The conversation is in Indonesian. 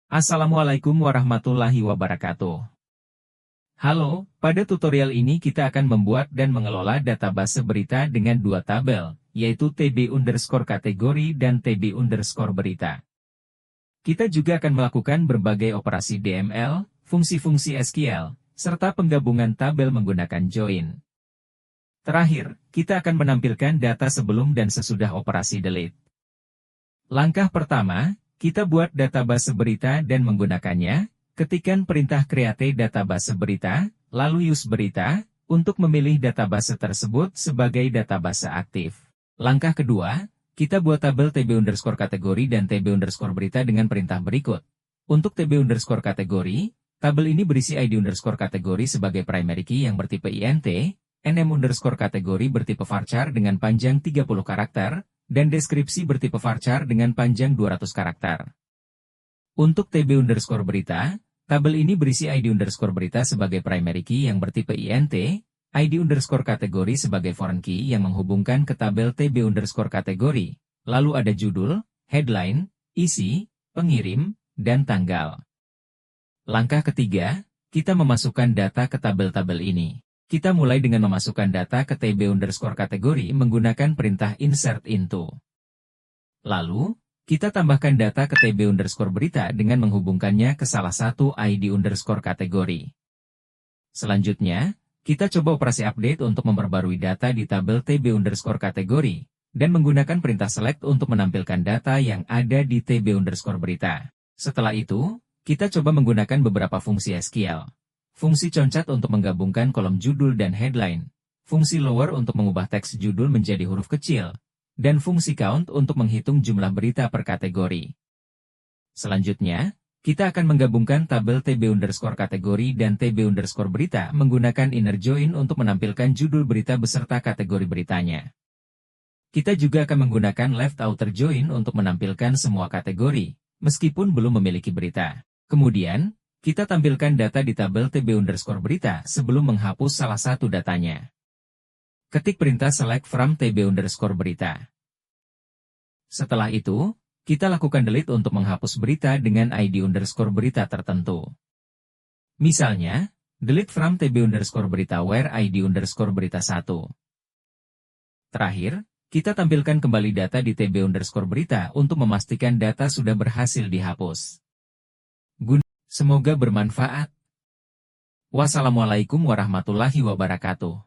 Assalamualaikum warahmatullahi wabarakatuh. Halo, pada tutorial ini kita akan membuat dan mengelola database berita dengan dua tabel, yaitu TB_kategori dan TB_berita. Kita juga akan melakukan berbagai operasi DML, fungsi-fungsi SQL, serta penggabungan tabel menggunakan join. Terakhir, kita akan menampilkan data sebelum dan sesudah operasi delete. Langkah pertama, kita buat database berita dan menggunakannya, ketikkan perintah create database berita, lalu use berita, untuk memilih database tersebut sebagai database aktif. Langkah kedua, kita buat tabel TB_kategori dan TB_berita dengan perintah berikut. Untuk TB_kategori, tabel ini berisi ID_kategori sebagai primary key yang bertipe INT, NM_kategori bertipe varchar dengan panjang 30 karakter, dan deskripsi bertipe varchar dengan panjang 200 karakter. Untuk TB_berita, tabel ini berisi ID_berita sebagai primary key yang bertipe INT, ID_kategori sebagai foreign key yang menghubungkan ke tabel TB_kategori, lalu ada judul, headline, isi, pengirim, dan tanggal. Langkah ketiga, kita memasukkan data ke tabel-tabel ini. Kita mulai dengan memasukkan data ke TB_kategori menggunakan perintah insert into. Lalu, kita tambahkan data ke TB_berita dengan menghubungkannya ke salah satu ID_kategori. Selanjutnya, kita coba operasi update untuk memperbarui data di tabel TB_kategori, dan menggunakan perintah select untuk menampilkan data yang ada di TB_berita. Setelah itu, kita coba menggunakan beberapa fungsi SQL. Fungsi concat untuk menggabungkan kolom judul dan headline, fungsi lower untuk mengubah teks judul menjadi huruf kecil, dan fungsi count untuk menghitung jumlah berita per kategori. Selanjutnya, kita akan menggabungkan tabel TB_kategori dan TB_berita menggunakan inner join untuk menampilkan judul berita beserta kategori beritanya. Kita juga akan menggunakan left outer join untuk menampilkan semua kategori, meskipun belum memiliki berita. Kemudian, kita tampilkan data di tabel TB_berita sebelum menghapus salah satu datanya. Ketik perintah select from TB_berita. Setelah itu, kita lakukan delete untuk menghapus berita dengan ID_berita tertentu. Misalnya, delete from TB_berita where ID_berita 1. Terakhir, kita tampilkan kembali data di TB_berita untuk memastikan data sudah berhasil dihapus. Semoga bermanfaat. Wassalamualaikum warahmatullahi wabarakatuh.